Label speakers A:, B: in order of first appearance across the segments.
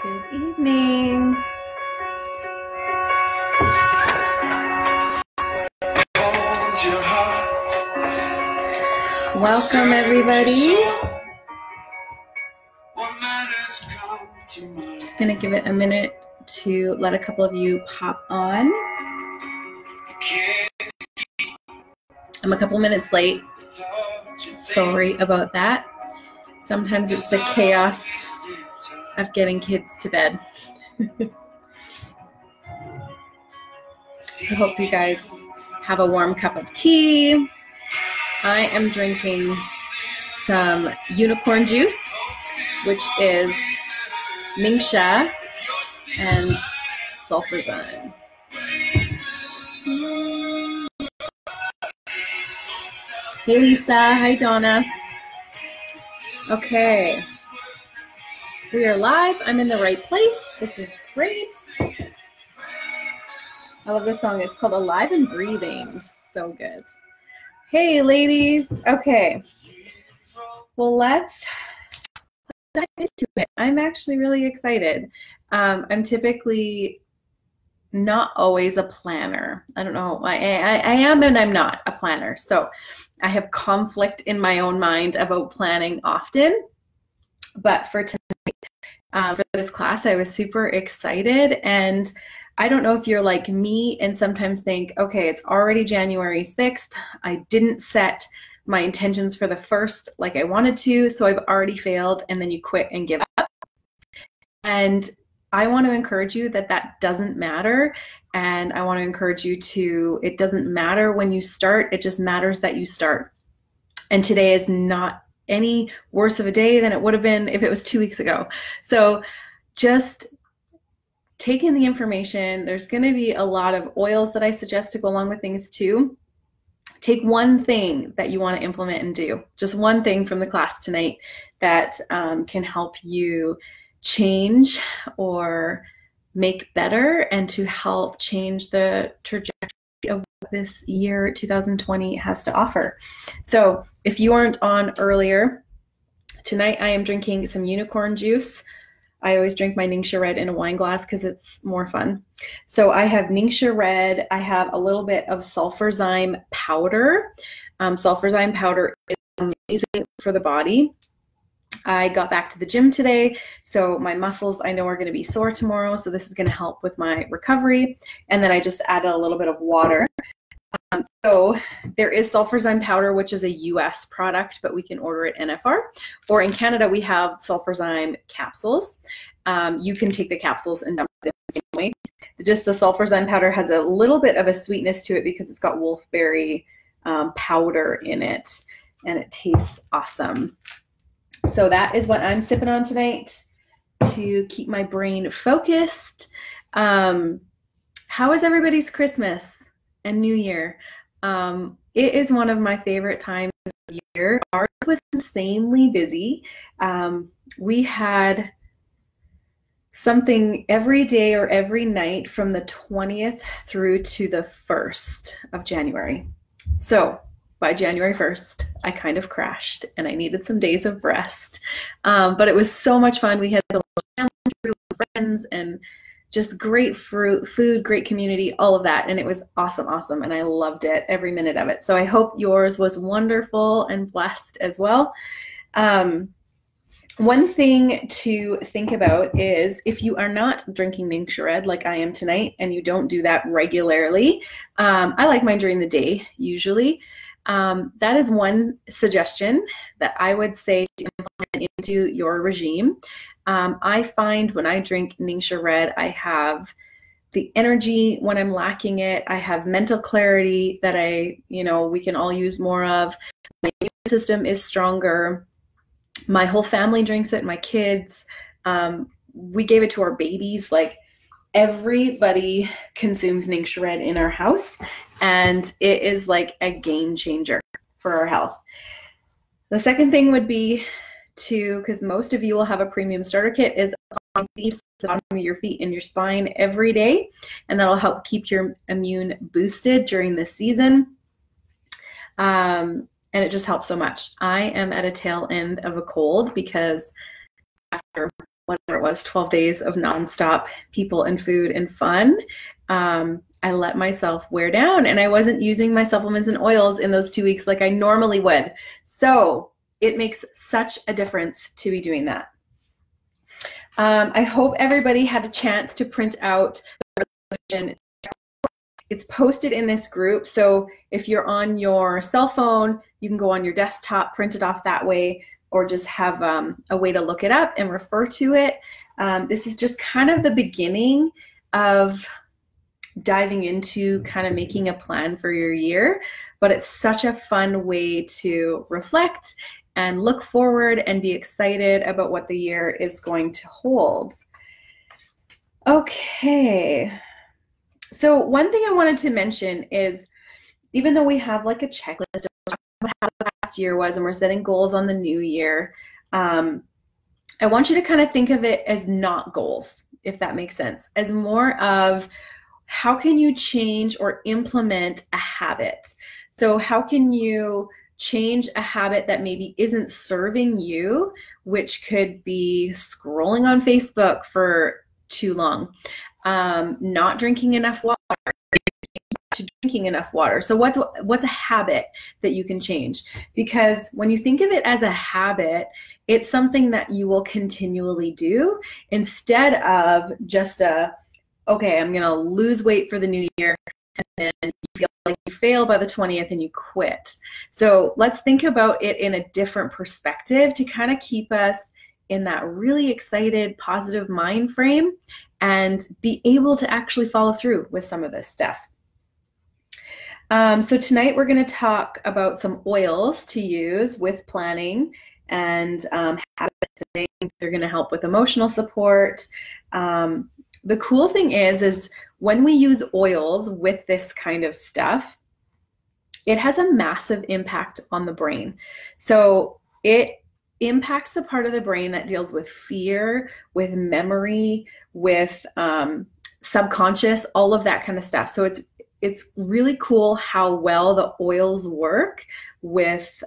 A: Good evening. Welcome, everybody. Just going to give it a minute to let a couple of you pop on. I'm a couple minutes late. Sorry about that. Sometimes it's the chaos of getting kids to bed. So I hope you guys have a warm cup of tea. I am drinking some unicorn juice, which is Ningxia and sulfurzyme. Hey Lisa, hi Donna. Okay, we are live. I'm in the right place. This is great. I love this song. It's called Alive and Breathing. So good. Hey ladies. Okay, well let's dive into it. I'm actually really excited. I'm typically not always a planner. I don't know. I am and I'm not a planner. So I have conflict in my own mind about planning often. But for tonight, for this class, I was super excited. And I don't know if you're like me and sometimes think, okay, it's already January 6th. I didn't set my intentions for the first like I wanted to, so I've already failed, and then you quit and give up. And I want to encourage you that that doesn't matter. And I want to encourage you to, it doesn't matter when you start, it just matters that you start. And today is not any worse of a day than it would have been if it was 2 weeks ago. So just take in the information. There's going to be a lot of oils that I suggest to go along with things too. Take one thing that you want to implement and do. Just one thing from the class tonight that can help you change or make better and to help change the trajectory of what this year 2020 has to offer. So if you aren't on earlier, tonight I am drinking some unicorn juice. I always drink my Ningxia Red in a wine glass because it's more fun. So I have Ningxia Red. I have a little bit of sulfurzyme powder. Sulfurzyme powder is amazing for the body. I got back to the gym today, so my muscles I know are going to be sore tomorrow, so this is going to help with my recovery. And then I just added a little bit of water. So there is sulfurzyme powder, which is a US product, but we can order it NFR. Or in Canada, we have sulfurzyme capsules. You can take the capsules and dump it the same way. Just the sulfurzyme powder has a little bit of a sweetness to it because it's got wolfberry powder in it, and it tastes awesome. So that is what I'm sipping on tonight to keep my brain focused. How is everybody's Christmas and New Year? It is one of my favorite times of the year. Ours was insanely busy. We had something every day or every night from the 20th through to the 1st of January. So by January 1st, I kind of crashed and I needed some days of rest. But it was so much fun. We had the family, friends, and just great food, great community, all of that. And it was awesome. And I loved it, every minute of it. So I hope yours was wonderful and blessed as well. One thing to think about is if you are not drinking Ningxia Red like I am tonight, and you don't do that regularly, I like mine during the day usually. That is one suggestion that I would say to implement into your regime. I find when I drink Ningxia Red, I have the energy when I'm lacking it. I have mental clarity that we can all use more of. My immune system is stronger. My whole family drinks it, my kids. We gave it to our babies. Like, everybody consumes Ningxia Red in our house, and it is like a game changer for our health. The second thing would be because most of you will have a premium starter kit, is on the bottom of your feet and your spine every day, and that'll help keep your immune boosted during this season. And it just helps so much. I am at a tail end of a cold because after whatever it was, 12 days of nonstop people and food and fun, I let myself wear down, and I wasn't using my supplements and oils in those 2 weeks like I normally would. So it makes such a difference to be doing that. I hope everybody had a chance to print out the resolution. It's posted in this group, so if you're on your cell phone, you can go on your desktop, print it off that way, or just have a way to look it up and refer to it. This is just kind of the beginning of diving into kind of making a plan for your year, but it's such a fun way to reflect and look forward and be excited about what the year is going to hold. Okay, so one thing I wanted to mention is, even though we have like a checklist of what the past year was and we're setting goals on the new year, I want you to kind of think of it as not goals, if that makes sense, as more of how can you change or implement a habit. So how can you change a habit that maybe isn't serving you, which could be scrolling on Facebook for too long, not drinking enough water, to drinking enough water. So what's a habit that you can change? Because when you think of it as a habit, it's something that you will continually do instead of just okay, I'm gonna lose weight for the new year, and then you feel like you fail by the 20th and you quit. So let's think about it in a different perspective to kind of keep us in that really excited, positive mind frame and be able to actually follow through with some of this stuff. So tonight we're going to talk about some oils to use with planning and habits. They're going to help with emotional support. The cool thing is when we use oils with this kind of stuff, it has a massive impact on the brain. So it impacts the part of the brain that deals with fear, with memory, with subconscious, all of that kind of stuff. So it's really cool how well the oils work with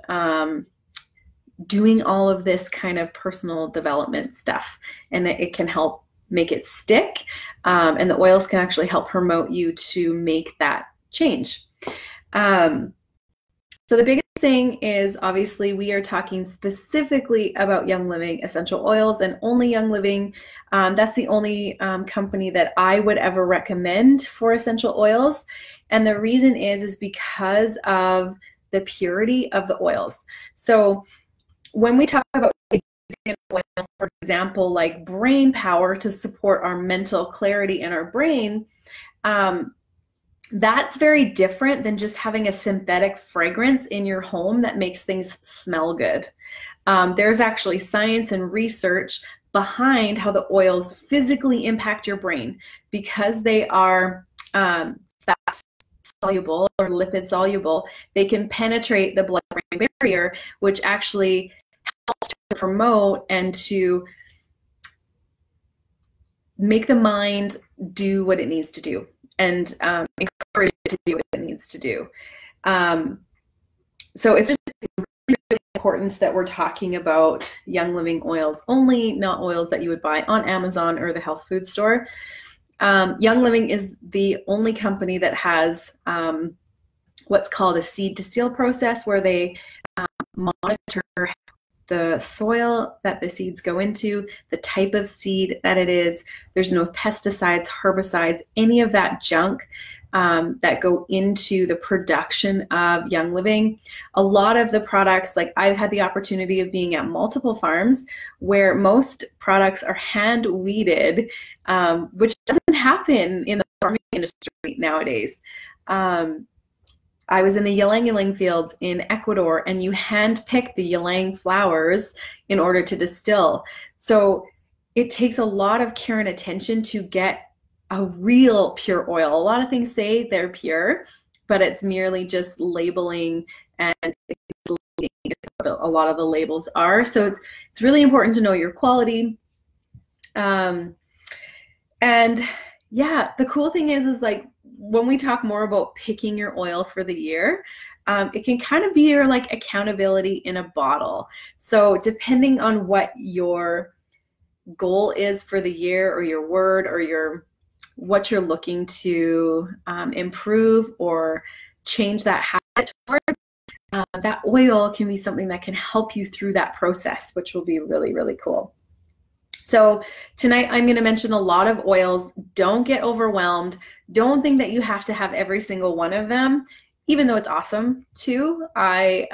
A: doing all of this kind of personal development stuff, and it can help make it stick, and the oils can actually help promote you to make that change. So the biggest thing is, obviously, we are talking specifically about Young Living essential oils and only Young Living. That's the only company that I would ever recommend for essential oils. And the reason is because of the purity of the oils. So when we talk about oil, for example, like brain power to support our mental clarity in our brain, that's very different than just having a synthetic fragrance in your home that makes things smell good. There's actually science and research behind how the oils physically impact your brain because they are fat soluble or lipid soluble. They can penetrate the blood-brain barrier, which actually helps to promote and to make the mind do what it needs to do, and encourage it to do what it needs to do. So it's just really important that we're talking about Young Living oils only, not oils that you would buy on Amazon or the health food store. Young Living is the only company that has what's called a seed to seal process, where they monitor the soil that the seeds go into, the type of seed that it is. There's no pesticides, herbicides, any of that junk that go into the production of Young Living. A lot of the products, like I've had the opportunity of being at multiple farms where most products are hand weeded, which doesn't happen in the farming industry nowadays. I was in the ylang-ylang fields in Ecuador, and you hand pick the ylang flowers in order to distill. So it takes a lot of care and attention to get a real pure oil. A lot of things say they're pure, but it's merely just labeling and what a lot of the labels are. So it's really important to know your quality. And yeah, the cool thing is like, when we talk more about picking your oil for the year, it can kind of be your like accountability in a bottle. So depending on what your goal is for the year, or your word, or what you're looking to improve or change that habit towards, that oil can be something that can help you through that process, which will be really, really cool. So tonight I'm going to mention a lot of oils. Don't get overwhelmed. Don't think that you have to have every single one of them, even though it's awesome too. I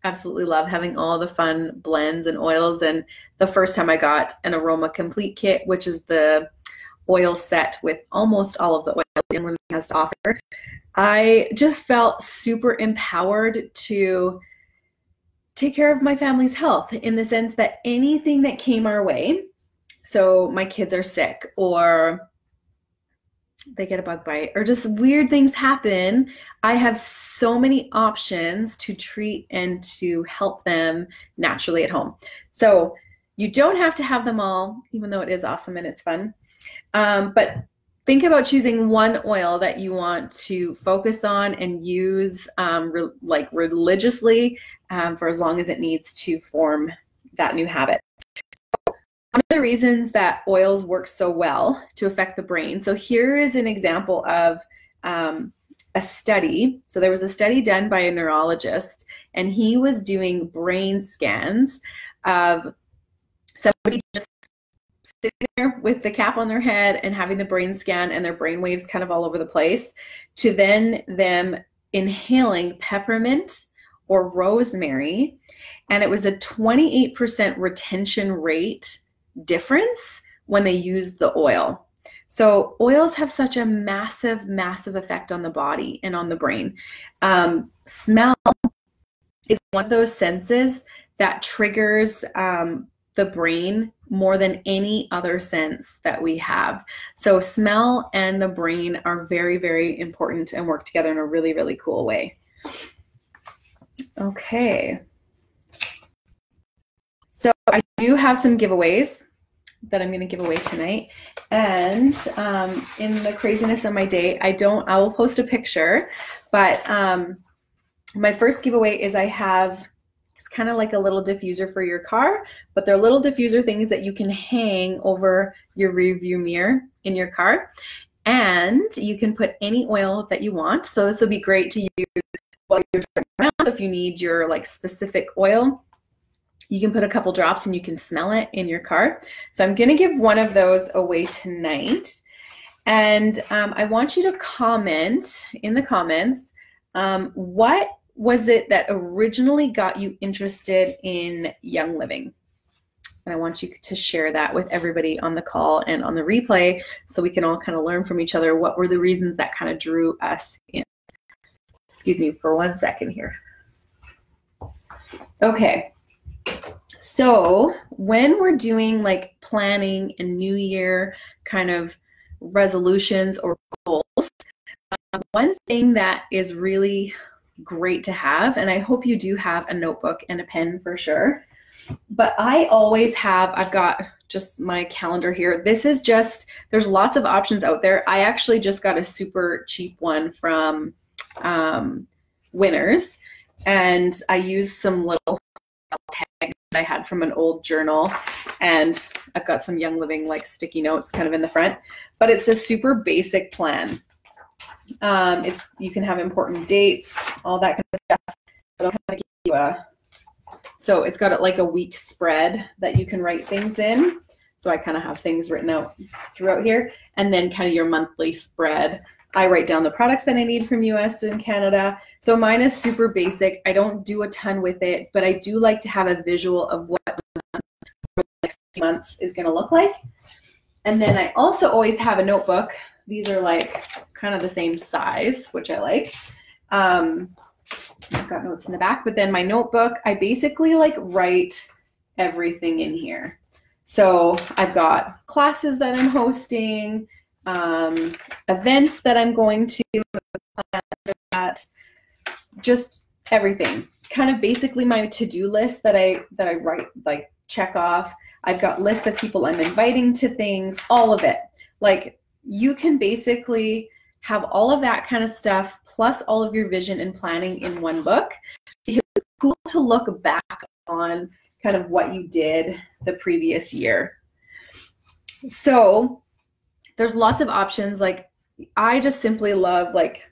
A: absolutely love having all the fun blends and oils. And the first time I got an Aroma Complete kit, which is the oil set with almost all of the oils Young Living has to offer, I just felt super empowered to take care of my family's health, in the sense that anything that came our way, so my kids are sick, or they get a bug bite, or just weird things happen, I have so many options to treat and to help them naturally at home. So you don't have to have them all, even though it is awesome and it's fun. But think about choosing one oil that you want to focus on and use religiously for as long as it needs to form that new habit. So one of the reasons that oils work so well to affect the brain. So here is an example of a study. So there was a study done by a neurologist, and he was doing brain scans of somebody just sitting there with the cap on their head and having the brain scan and their brain waves kind of all over the place, to then them inhaling peppermint or rosemary. And it was a 28% retention rate difference when they used the oil. So oils have such a massive, massive effect on the body and on the brain. Smell is one of those senses that triggers the brain more than any other sense that we have. So smell and the brain are very, very important and work together in a really, really cool way. Okay. So I do have some giveaways that I'm going to give away tonight. And in the craziness of my day, I will post a picture, but my first giveaway is it's kind of like a little diffuser for your car, but they're little diffuser things that you can hang over your rear view mirror in your car. And you can put any oil that you want. So this will be great to use while you're driving around. If you need your specific oil, you can put a couple drops and you can smell it in your car. So I'm going to give one of those away tonight. And I want you to comment in the comments, what was it that originally got you interested in Young Living? And I want you to share that with everybody on the call and on the replay, so we can all kind of learn from each other what were the reasons that kind of drew us in. Excuse me for 1 second here. Okay. So when we're doing planning and New Year kind of resolutions or goals, one thing that is really great to have, and I hope you do have a notebook and a pen for sure, but I always have, I've got just my calendar here. This is just, there's lots of options out there. I actually just got a super cheap one from Winners, and I used some little tags I had from an old journal, and I've got some Young Living sticky notes kind of in the front, but it's a super basic plan. You can have important dates, all that kind of stuff. It'll kind of give you so it's got a week spread that you can write things in. So I kind of have things written out throughout here, and then kind of your monthly spread. I write down the products that I need from US and Canada. So mine is super basic. I don't do a ton with it, but I do like to have a visual of what the next 6 months is going to look like. And then I also always have a notebook. These are kind of the same size, which I like. I've got notes in the back, but then my notebook, I basically write everything in here. So I've got classes that I'm hosting, events that I'm going to, just everything. Kind of basically my to-do list that I write, check off. I've got lists of people I'm inviting to things, all of it. You can basically have all of that kind of stuff plus all of your vision and planning in one book, because it's cool to look back on kind of what you did the previous year. So there's lots of options. Like I just simply love like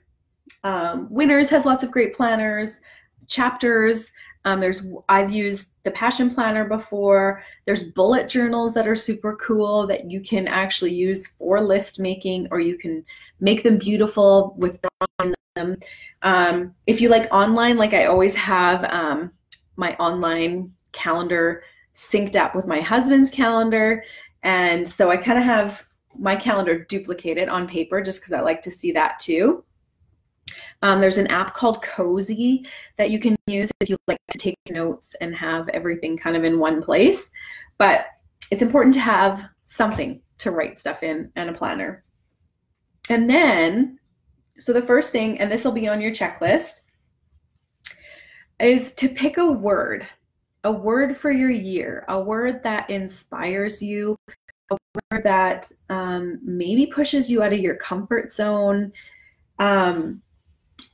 A: Winners has lots of great planners, Chapters. I've used the Passion Planner before. There's bullet journals that are super cool that you can actually use for list making, or you can make them beautiful with drawing them. If you like online, like I always have my online calendar synced up with my husband's calendar. And so I kind of have my calendar duplicated on paper just because I like to see that too. There's an app called Cozy that you can use if you like to take notes and have everything kind of in one place. But it's important to have something to write stuff in and a planner. And then, so the first thing, and this will be on your checklist, is to pick a word for your year, a word that inspires you, a word that maybe pushes you out of your comfort zone.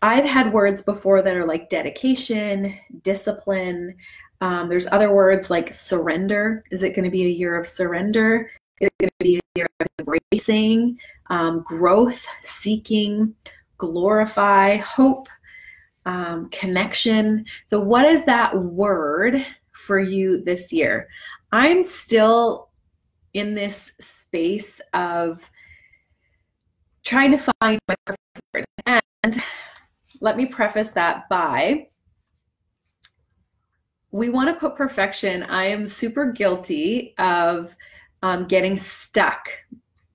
A: I've had words before that are like dedication, discipline. There's other words like surrender. Is it going to be a year of surrender? Is it going to be a year of embracing, growth, seeking, glorify, hope, connection? So what is that word for you this year? I'm still in this space of trying to find my perfect word. And let me preface that by, we want to put perfection. I am super guilty of getting stuck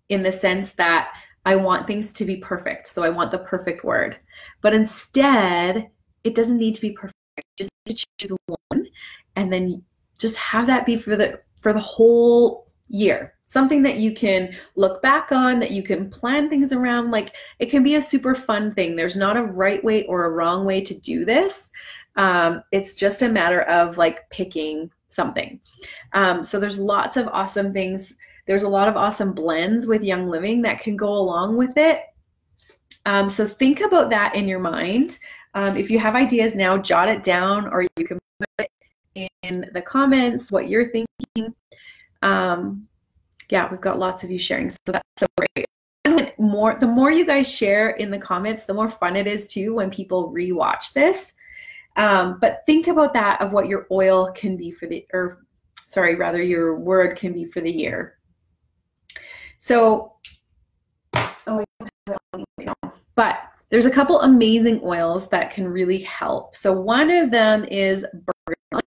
A: in the sense that I want things to be perfect. So I want the perfect word. But instead, it doesn't need to be perfect. Just need to choose one and then just have that be for the whole year. Something that you can look back on, that you can plan things around. Like it can be a super fun thing. There's not a right way or a wrong way to do this. It's just a matter of like picking something. So there's lots of awesome things. There's a lot of awesome blends with Young Living that can go along with it. So think about that in your mind. If you have ideas now, jot it down, or you can put it in the comments, what you're thinking. Yeah, we've got lots of you sharing, so that's so great. And the more you guys share in the comments, the more fun it is too when people rewatch this. But think about that, of what your oil can be for the, or sorry, rather your word can be for the year. So, but there's a couple amazing oils that can really help. So one of them is bergamot.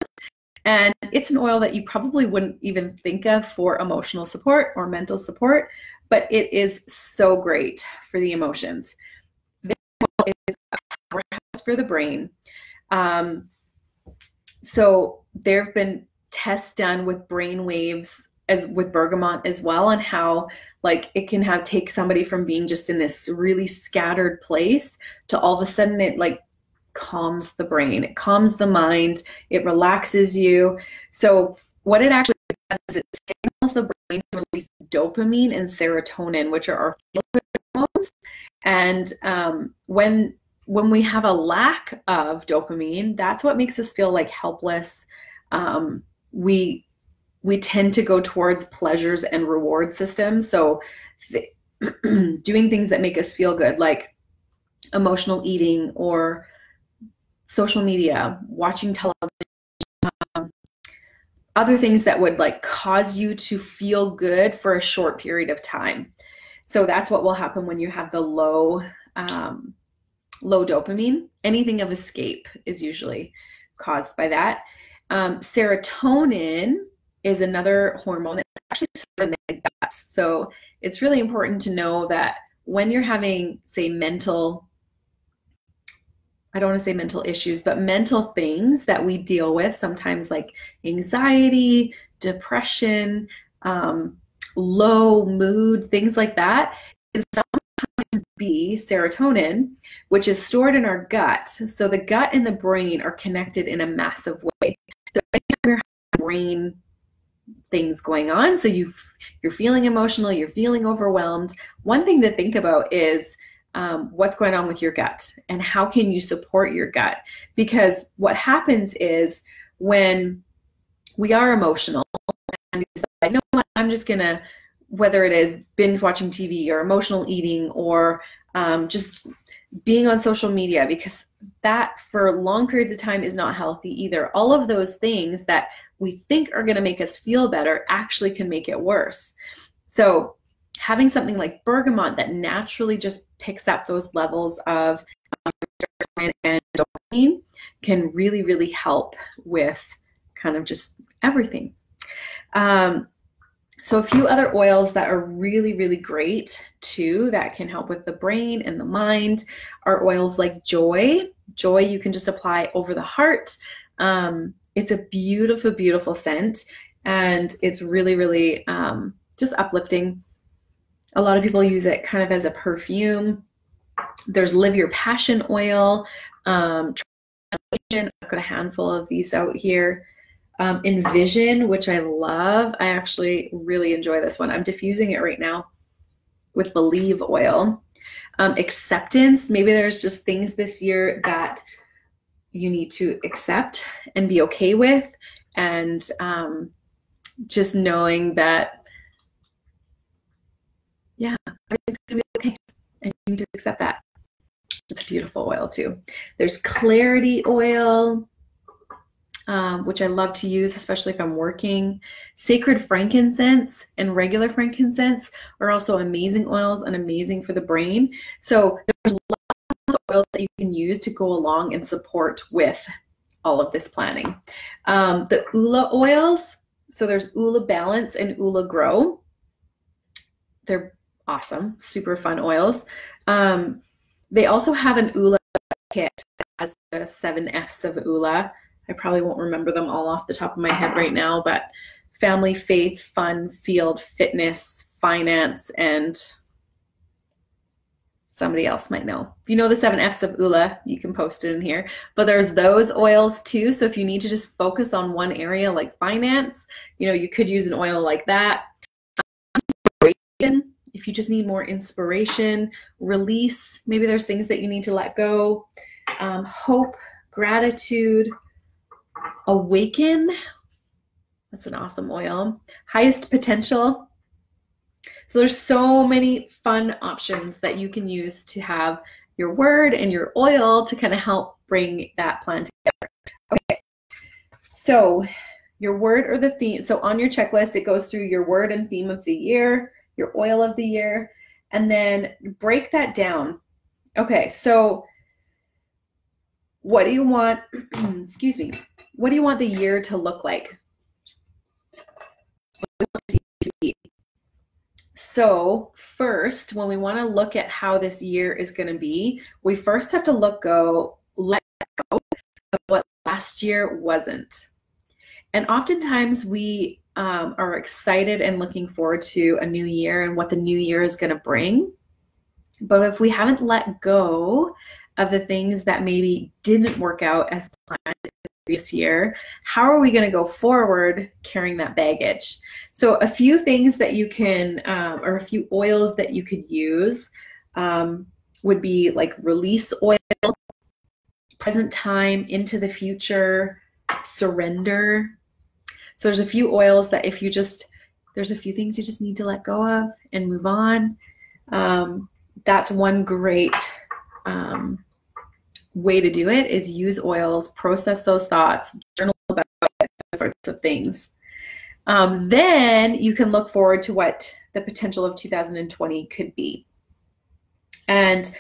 A: And it's an oil that you probably wouldn't even think of for emotional support or mental support, but it is so great for the emotions. This oil is a powerhouse for the brain. So there have been tests done with brain waves as with bergamot as well, and how like it can take somebody from being just in this really scattered place to all of a sudden it like calms the brain, it calms the mind, it relaxes you. So what it actually does is it signals the brain to release dopamine and serotonin, which are our feel-good hormones. And when we have a lack of dopamine, that's what makes us feel like helpless. We tend to go towards pleasures and reward systems. So doing things that make us feel good, like emotional eating or social media, watching television, other things that would like cause you to feel good for a short period of time. So that's what will happen when you have the low dopamine. Anything of escape is usually caused by that. Serotonin is another hormone that's actually stored in the gut. So it's really important to know that when you're having, say, I don't want to say mental issues, but mental things that we deal with, sometimes like anxiety, depression, low mood, things like that, can sometimes be serotonin, which is stored in our gut. So the gut and the brain are connected in a massive way. So anytime you're having brain things going on, so you're feeling emotional, you're feeling overwhelmed, one thing to think about is what's going on with your gut and how can you support your gut? Because what happens is when we are emotional and you decide, you know what, I'm just gonna whether it is binge watching TV or emotional eating or just being on social media, because that for long periods of time is not healthy either. All of those things that we think are going to make us feel better actually can make it worse. So having something like bergamot that naturally just picks up those levels of serotonin and dopamine can really, really help with kind of just everything. So a few other oils that are really, really great too that can help with the brain and the mind are oils like Joy. Joy you can just apply over the heart. It's a beautiful, beautiful scent, and it's really, really just uplifting. A lot of people use it kind of as a perfume. There's Live Your Passion oil. I've got a handful of these out here. Envision, which I love. I actually really enjoy this one. I'm diffusing it right now with Believe oil. Acceptance. Maybe there's just things this year that you need to accept and be okay with. And just knowing that, yeah, everything's going to be okay. And you need to accept that. It's a beautiful oil too. There's Clarity oil, which I love to use, especially if I'm working. Sacred frankincense and regular frankincense are also amazing oils and amazing for the brain. So there's lots of oils that you can use to go along and support with all of this planning. The Ula oils, so there's Ula Balance and Ula Grow. They're awesome, super fun oils. They also have an Ula kit that has the 7 F's of Ula. I probably won't remember them all off the top of my head right now, but family, faith, fun, field, fitness, finance, and somebody else might know. If you know the 7 F's of Ula, you can post it in here. But there's those oils too. So if you need to just focus on one area like finance, you could use an oil like that. If you just need more inspiration, release, maybe there's things that you need to let go. Hope, gratitude, Awaken, that's an awesome oil. Highest Potential. So there's so many fun options that you can use to have your word and your oil to kind of help bring that plan together. Okay, so your word or the theme. So on your checklist, it goes through your word and theme of the year, your oil of the year, and then break that down. Okay, so what do you want, excuse me, what do you want the year to look like? So first, when we want to look at how this year is going to be, we first have to let go of what last year wasn't. And oftentimes we are excited and looking forward to a new year and what the new year is going to bring. But if we haven't let go of the things that maybe didn't work out as planned in the previous year, how are we going to go forward carrying that baggage? So a few things that you can, or a few oils that you could use would be like release oil, present time, into the future, surrender. So there's a few oils that if you just, there's a few things you just need to let go of and move on. That's one great way to do it, is use oils, process those thoughts, journal about it, those sorts of things. Then you can look forward to what the potential of 2020 could be. And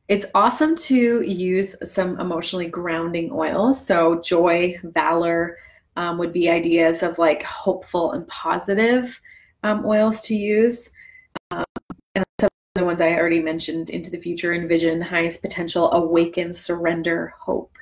A: it's awesome to use some emotionally grounding oils. So joy, valor would be ideas of like hopeful and positive oils to use. And some of the ones I already mentioned, into the future, envision, highest potential, awaken, surrender, hope.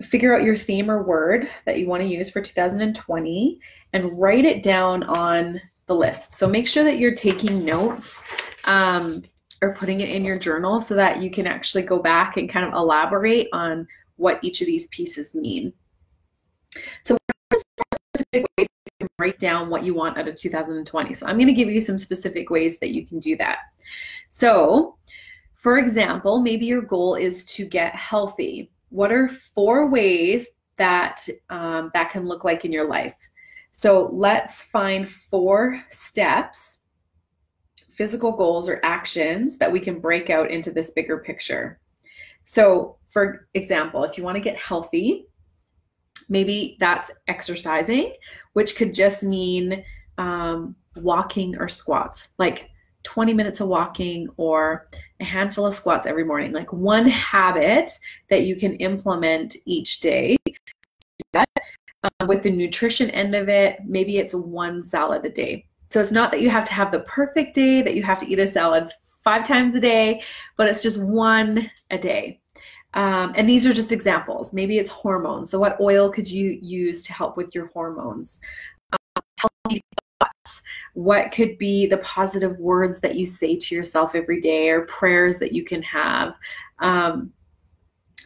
A: Figure out your theme or word that you want to use for 2020 and write it down on the list. So make sure that you're taking notes or putting it in your journal so that you can actually go back and kind of elaborate on what each of these pieces mean. So specific ways you can write down what you want out of 2020. So I'm going to give you some specific ways that you can do that. So for example, maybe your goal is to get healthy. What are 4 ways that that can look like in your life? So let's find 4 steps, physical goals or actions that we can break out into this bigger picture. So for example, if you want to get healthy, maybe that's exercising, which could just mean walking or squats, like 20 minutes of walking or a handful of squats every morning, like one habit that you can implement each day. With the nutrition end of it, maybe it's 1 salad a day. So it's not that you have to have the perfect day, that you have to eat a salad 5 times a day, but it's just 1 a day. And these are just examples. Maybe it's hormones. So what oil could you use to help with your hormones? Healthy thoughts. What could be the positive words that you say to yourself every day, or prayers that you can have?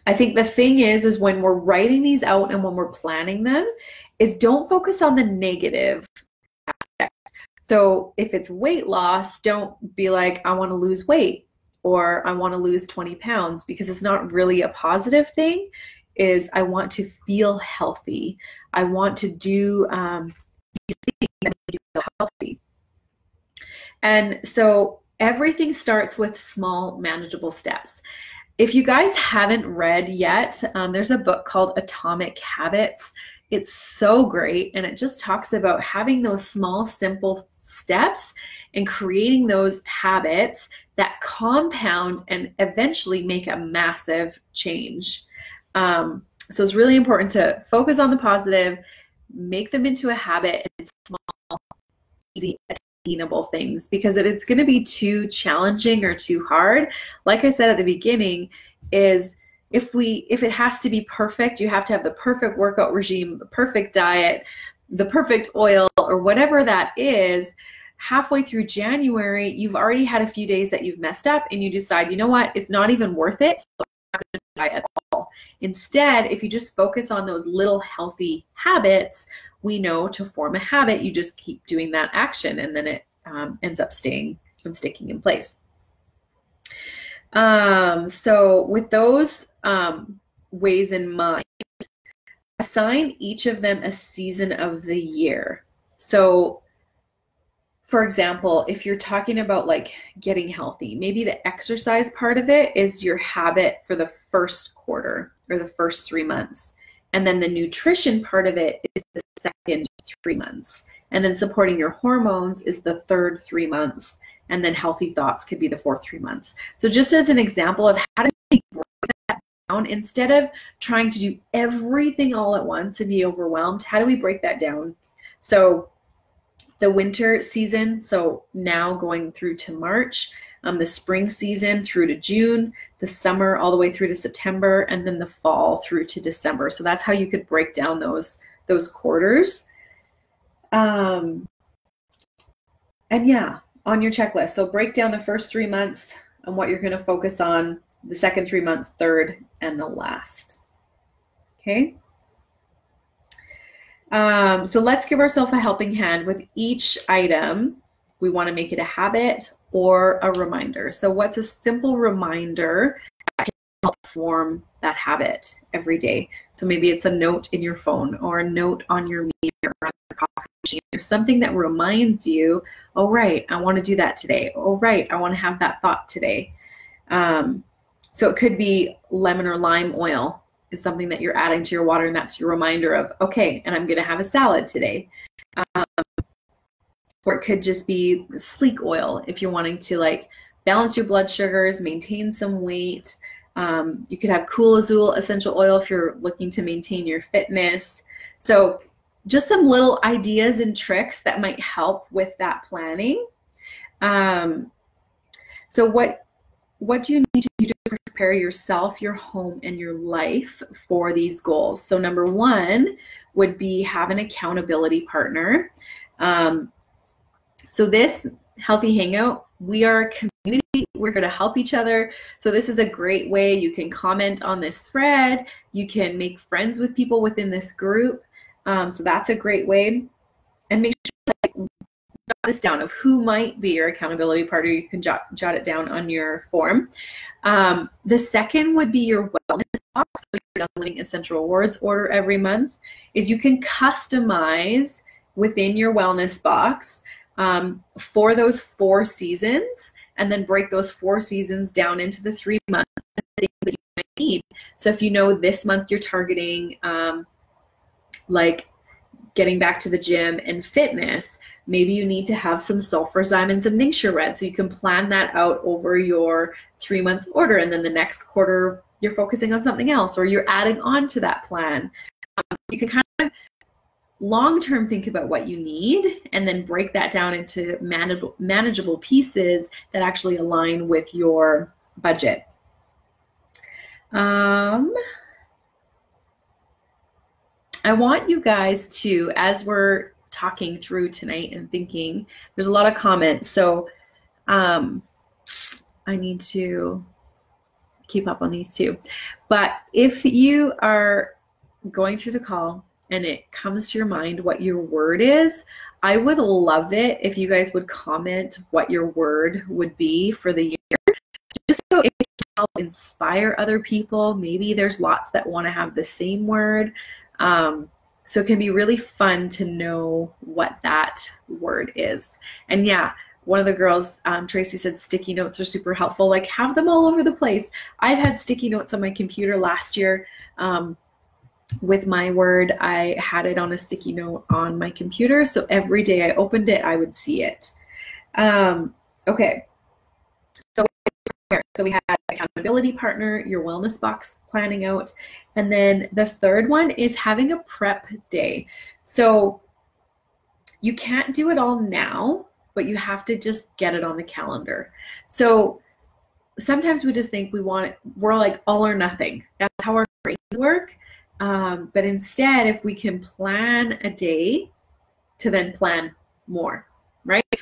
A: I think the thing is when we're writing these out and when we're planning them, is don't focus on the negative aspect. So if it's weight loss, don't be like, I want to lose weight, or I want to lose 20 pounds, because it's not really a positive thing. Is I want to feel healthy. I want to do these things that make you feel healthy. And so everything starts with small, manageable steps. If you guys haven't read yet, there's a book called Atomic Habits. It's so great, and it just talks about having those small, simple steps and creating those habits that compound and eventually make a massive change. So it's really important to focus on the positive, make them into a habit, and small, easy, attainable things. Because if it's going to be too challenging or too hard, like I said at the beginning, is if it has to be perfect, you have to have the perfect workout regime, the perfect diet, the perfect oil, or whatever that is. Halfway through January, you've already had a few days that you've messed up, and you decide, you know what, it's not even worth it, so I'm not going to try at all. Instead, if you just focus on those little healthy habits, we know to form a habit, you just keep doing that action, and then it ends up staying and sticking in place. So with those ways in mind, assign each of them a season of the year. So for example, if you're talking about like getting healthy, maybe the exercise part of it is your habit for the first quarter or the first 3 months. And then the nutrition part of it is the second 3 months. And then supporting your hormones is the third 3 months. And then healthy thoughts could be the fourth 3 months. So just as an example of how to break that down, instead of trying to do everything all at once and be overwhelmed, how do we break that down? So the winter season, so now going through to March, the spring season through to June, the summer all the way through to September, and then the fall through to December. So that's how you could break down those quarters. And yeah, on your checklist. So break down the first 3 months and what you're going to focus on, the second 3 months, third, and the last. Okay. So let's give ourselves a helping hand with each item. We want to make it a habit or a reminder. So what's a simple reminder that can help form that habit every day? So maybe it's a note in your phone, or a note on your mirror, or on your coffee machine, or something that reminds you, oh, right, I want to do that today. Oh, right, I want to have that thought today. So it could be lemon or lime oil is something that you're adding to your water, and that's your reminder of, okay, and I'm going to have a salad today. Or it could just be sleek oil if you're wanting to like balance your blood sugars, maintain some weight. You could have Cool Azul essential oil if you're looking to maintain your fitness. So just some little ideas and tricks that might help with that planning. So what do you need to do to prepare yourself, your home, and your life for these goals? So number 1 would be have an accountability partner. So this Healthy Hangout, we are a community. We're here to help each other. So this is a great way. You can comment on this thread. You can make friends with people within this group. So that's a great way. And make sure to jot this down of who might be your accountability partner. You can jot it down on your form. The second would be your wellness box. So your Living Essential Rewards order every month is you can customize within your wellness box for those 4 seasons, and then break those 4 seasons down into the 3 months things that you might need. So if you know this month you're targeting like getting back to the gym and fitness, maybe you need to have some sulfurzyme and some Ningxia red. So you can plan that out over your 3 months order, and then the next quarter you're focusing on something else, or you're adding on to that plan. You can kind of long-term think about what you need and then break that down into manageable pieces that actually align with your budget. I want you guys to, as we're talking through tonight and thinking, there's a lot of comments, so I need to keep up on these too. But if you are going through the call and it comes to your mind what your word is, I would love it if you guys would comment what your word would be for the year, just so it can help inspire other people. Maybe there's lots that want to have the same word. So it can be really fun to know what that word is. And yeah, one of the girls, Tracy, said sticky notes are super helpful. Like, have them all over the place. I've had sticky notes on my computer last year. With my word, I had it on a sticky note on my computer. So every day I opened it, I would see it. Okay. So we had accountability partner, your wellness box planning out. And then the third one is having a prep day. So you can't do it all now, but you have to just get it on the calendar. So sometimes we just think we're like all or nothing. That's how our brains work. But instead, if we can plan a day to then plan more, right? We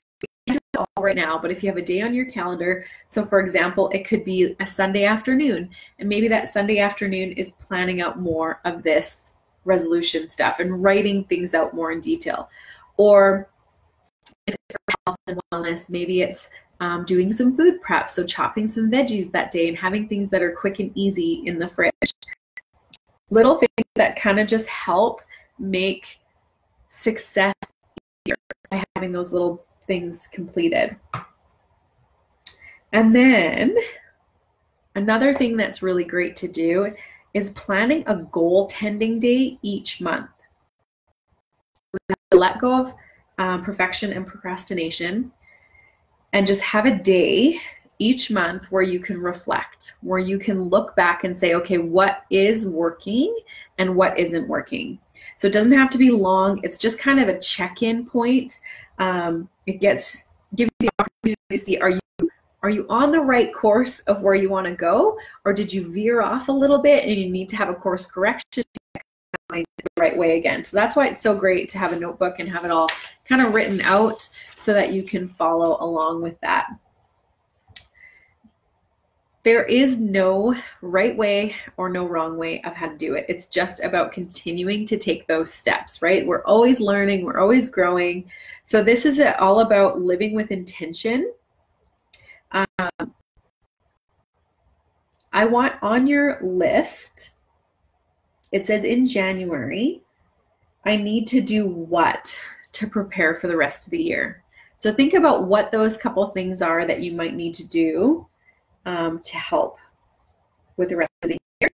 A: can't do it all right now, but if you have a day on your calendar, so for example, it could be a Sunday afternoon, and maybe that Sunday afternoon is planning out more of this resolution stuff and writing things out more in detail. Or if it's for health and wellness, maybe it's doing some food prep, so chopping some veggies that day and having things that are quick and easy in the fridge. Little things that kind of just help make success easier by having those little things completed. And then another thing that's really great to do is planning a goal-tending day each month. Let go of perfection and procrastination and just have a day each month where you can reflect, where you can look back and say, okay, what is working and what isn't working? So it doesn't have to be long. It's just kind of a check-in point. It gives you the opportunity to see, are you on the right course of where you want to go, or did you veer off a little bit and you need to have a course correction to find the right way again? So that's why it's so great to have a notebook and have it all kind of written out so that you can follow along with that. There is no right way or no wrong way of how to do it. It's just about continuing to take those steps, right? We're always learning, we're always growing. So this is all about living with intention. I want on your list, it says in January, I need to do what to prepare for the rest of the year. So think about what those couple things are that you might need to do to help with the rest of the year.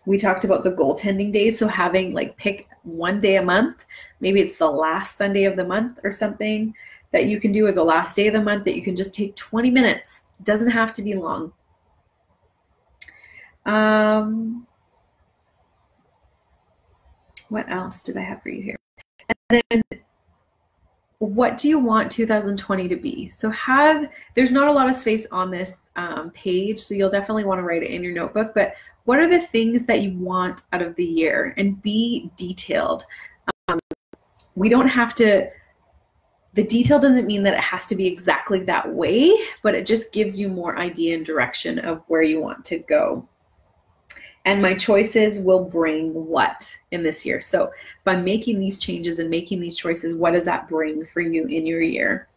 A: We talked about the goaltending days. So having pick one day a month, maybe it's the last Sunday of the month or something that you can do, or the last day of the month that you can just take 20 minutes. It doesn't have to be long. What else did I have for you here? And then what do you want 2020 to be? So there's not a lot of space on this page, so you'll definitely want to write it in your notebook, but what are the things that you want out of the year? And be detailed. We don't have to, the detail doesn't mean that it has to be exactly that way, but it just gives you more idea and direction of where you want to go. And my choices will bring what in this year? So by making these changes and making these choices, what does that bring for you in your year?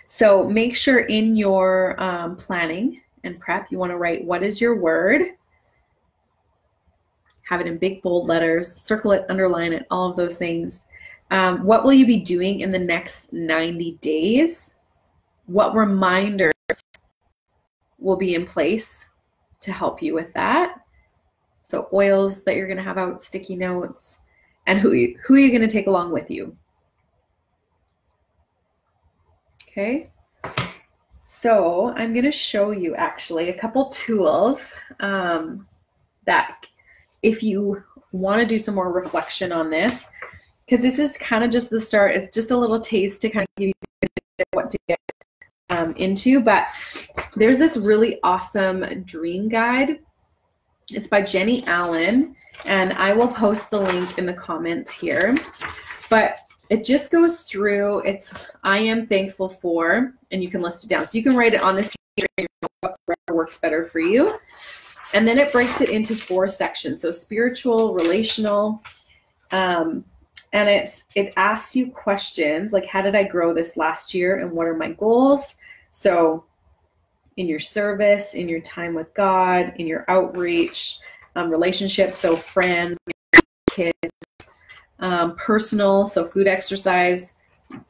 A: So make sure in your planning and prep, you want to write, what is your word? have it in big bold letters, circle it, underline it, all of those things. What will you be doing in the next 90 days? What reminders will be in place to help you with that? So oils that you're going to have out, sticky notes, and who are you going to take along with you? Okay. So I'm going to show you actually a couple tools that if you want to do some more reflection on this, because this is kind of just the start. It's just a little taste to kind of give you what to get into. But there's this really awesome dream guide. It's by Jenny Allen, and I will post the link in the comments here. But it just goes through, it's I am thankful for, and you can list it down. So you can write it on this page, whatever works better for you. And then it breaks it into 4 sections. So spiritual, relational, and it asks you questions like, how did I grow this last year and what are my goals? So in your service, in your time with God, in your outreach, relationships, so friends, kids, personal, so food, exercise,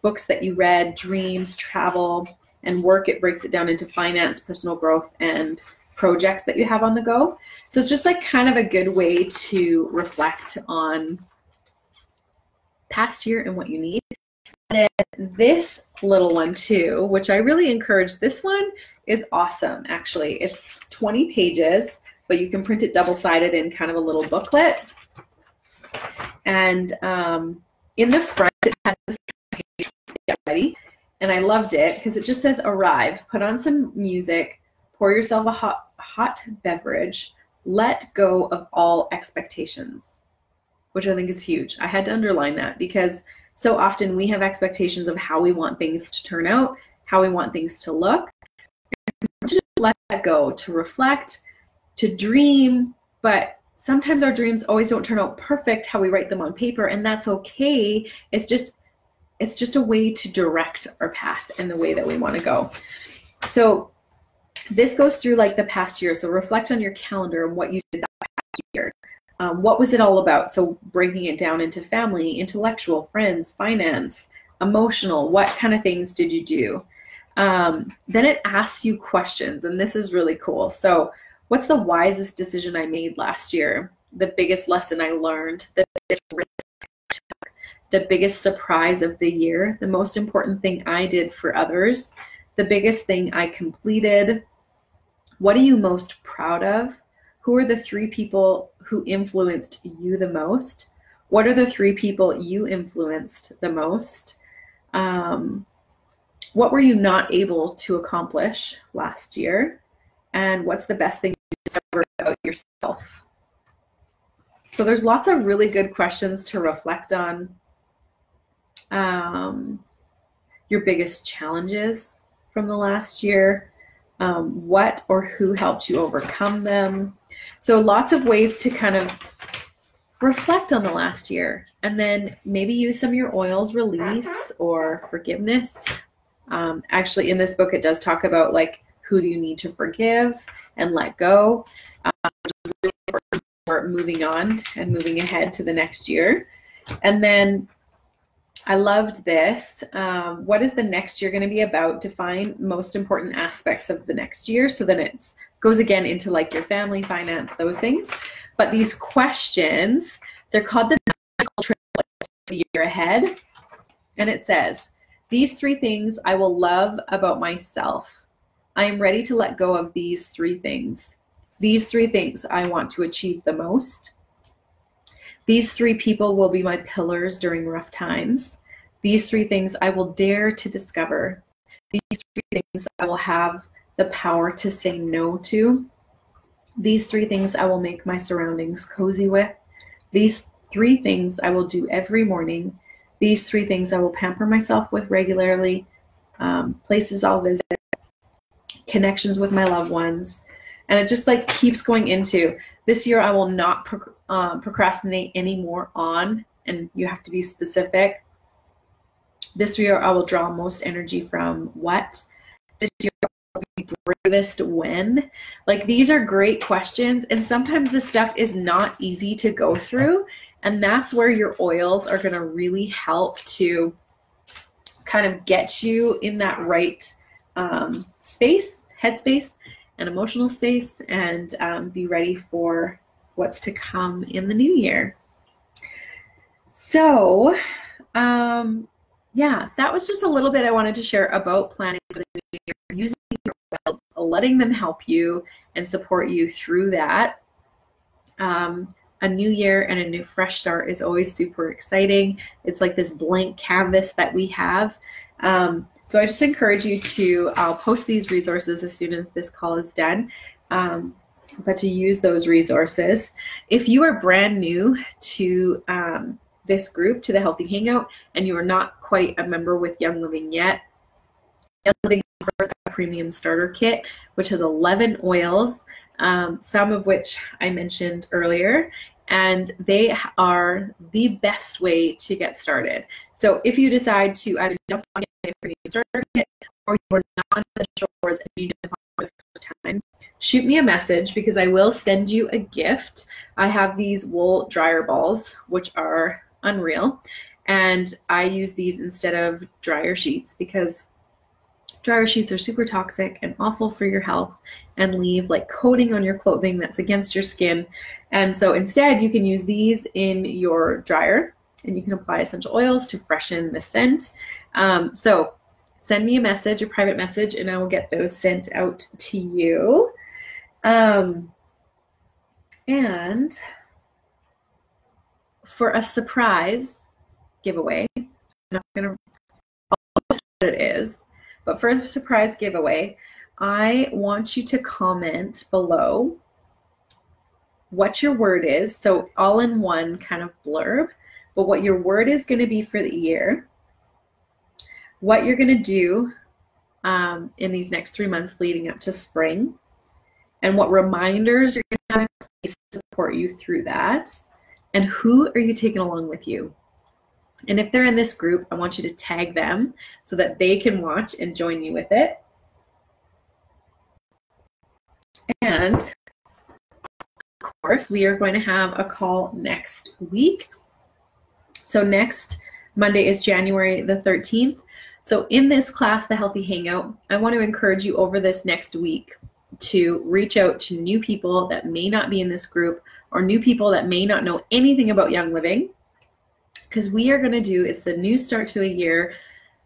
A: books that you read, dreams, travel, and work. It breaks it down into finance, personal growth, and projects that you have on the go. So it's just like kind of a good way to reflect on past year and what you need. And then this little one too, which I really encourage. This one is awesome, actually. It's 20 pages, but you can print it double-sided in kind of a little booklet. And in the front, it has this page to get ready. And I loved it because it just says arrive, put on some music, pour yourself a hot beverage, let go of all expectations, which I think is huge. I had to underline that because so often we have expectations of how we want things to turn out, how we want things to look. To just let that go, to reflect, to dream, but sometimes our dreams always don't turn out perfect how we write them on paper, and that's okay. It's just a way to direct our path and the way that we want to go. So this goes through like the past year. So reflect on your calendar and what you did that past year. What was it all about? So breaking it down into family, intellectual, friends, finance, emotional, what kind of things did you do? Then it asks you questions, and this is really cool. So what's the wisest decision I made last year? The biggest lesson I learned, the biggest risk I took, the biggest surprise of the year, the most important thing I did for others, the biggest thing I completed. What are you most proud of? Who are the 3 people who influenced you the most? What are the 3 people you influenced the most? What were you not able to accomplish last year? And what's the best thing you discovered about yourself? So there's lots of really good questions to reflect on. Your biggest challenges from the last year. What or who helped you overcome them? So lots of ways to kind of reflect on the last year, and then maybe use some of your oils, release or forgiveness. Actually, in this book, it does talk about like who do you need to forgive and let go, which is really important for moving on and moving ahead to the next year. And then I loved this. What is the next year going to be about? Define most important aspects of the next year. So then it goes again into like your family, finance, those things. But these questions, they're called the magical triplets for the year ahead. And it says, these 3 things I will love about myself. I am ready to let go of these 3 things. These 3 things I want to achieve the most. These 3 people will be my pillars during rough times. These 3 things I will dare to discover. These 3 things I will have the power to say no to. These 3 things I will make my surroundings cozy with. These 3 things I will do every morning. These 3 things I will pamper myself with regularly. Places I'll visit. Connections with my loved ones. And it just like keeps going into this year. I will not procrastinate anymore on, and you have to be specific. This year I will draw most energy from what? This year be bravest when? Like, these are great questions, and sometimes this stuff is not easy to go through, and that's where your oils are going to really help to kind of get you in that right space, headspace, and emotional space, and be ready for what's to come in the new year. So, yeah, that was just a little bit I wanted to share about planning for the new year, using your oils, letting them help you and support you through that. A new year and a new fresh start is always super exciting. It's like this blank canvas that we have. So I just encourage you to, I'll post these resources as soon as this call is done, but to use those resources. If you are brand new to this group, to the Healthy Hangout, and you are not quite a member with Young Living yet, Young Living offers a premium starter kit, which has 11 oils, some of which I mentioned earlier, and they are the best way to get started. So if you decide to either jump on a premium starter kit, or you are not on Essential Oils and you jump on for the first time, shoot me a message, because I will send you a gift. I have these wool dryer balls, which are unreal, and I use these instead of dryer sheets, because dryer sheets are super toxic and awful for your health and leave like coating on your clothing that's against your skin. And so instead you can use these in your dryer, and you can apply essential oils to freshen the scent. So send me a message, a private message, and I will get those sent out to you. And for a surprise giveaway, I'm not going to post what it is, but for a surprise giveaway, I want you to comment below what your word is. So all in one kind of blurb, but what your word is going to be for the year, what you're going to do in these next 3 months leading up to spring, and what reminders you're going to have in place to support you through that, and who are you taking along with you. And if they're in this group, I want you to tag them so that they can watch and join you with it. And of course, we are going to have a call next week. So next Monday is January the 13th. So in this class, the Healthy Hangout, I want to encourage you over this next week to reach out to new people that may not be in this group, or new people that may not know anything about Young Living, because we are going to do, it's the new start to a year,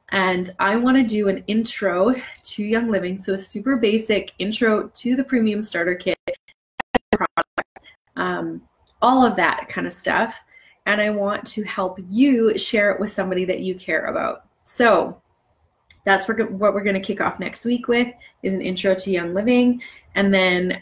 A: and I want to do an intro to Young Living, so a super basic intro to the premium starter kit, all of that kind of stuff, and I want to help you share it with somebody that you care about. So that's what we're going to kick off next week with, is an intro to Young Living. And then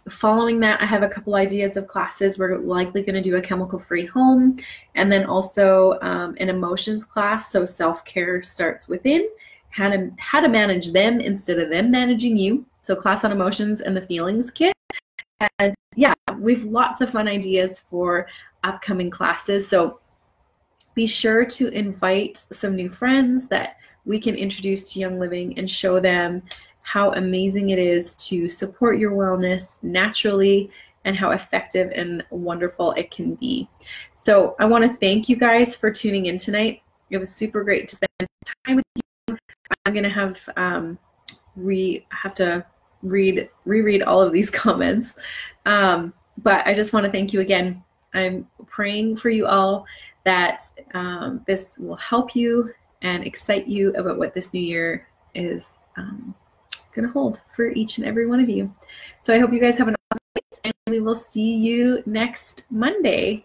A: following that, I have a couple ideas of classes. We're likely going to do a chemical-free home, and then also an emotions class. So self-care starts within, how to manage them instead of them managing you. So class on emotions and the feelings kit. And yeah, we've lots of fun ideas for upcoming classes. So be sure to invite some new friends that we can introduce to Young Living and show them how amazing it is to support your wellness naturally and how effective and wonderful it can be. So I want to thank you guys for tuning in tonight. It was super great to spend time with you. I'm going to have to reread all of these comments. But I just want to thank you again. I'm praying for you all that this will help you and excite you about what this new year is going to hold for each and every one of you. So I hope you guys have an awesome night, and we will see you next Monday.